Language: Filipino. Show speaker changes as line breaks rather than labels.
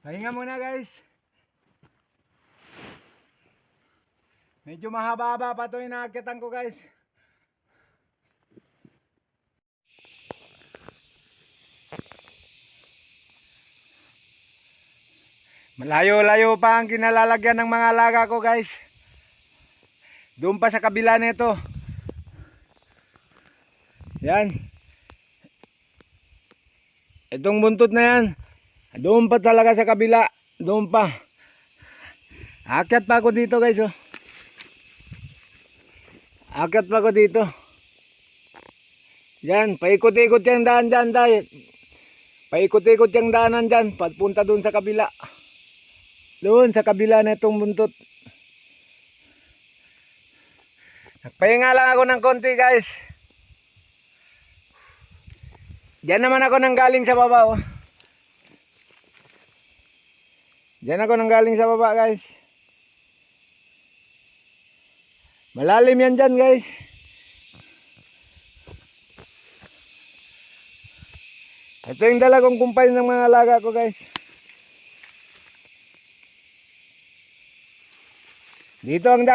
Pahinga muna guys. Medyo mahaba-haba pa ito yung naakyatan ko guys. Malayo-layo pa ang kinalalagyan ng mga alaga ko guys. Doon pa sa kabila nito. Yan. Itong buntot na yan. Doon pa talaga sa kabila. Doon pa. Akyat pa ako dito guys oh. Akyat pa ako dito. Yan. Paikot-ikot yung daan dyan dahil. Paikot-ikot yung daanan dyan. Papunta doon sa kabila. Doon sa kabila na itong buntot. Nagpahinga lang ako ng konti guys. Diyan naman ako nang galing sa baba oh. Diyan ako nang galing sa baba guys. Malalim yan dyan guys. Ito yung dala kong kumpay ng mga alaga ko guys. Dito ang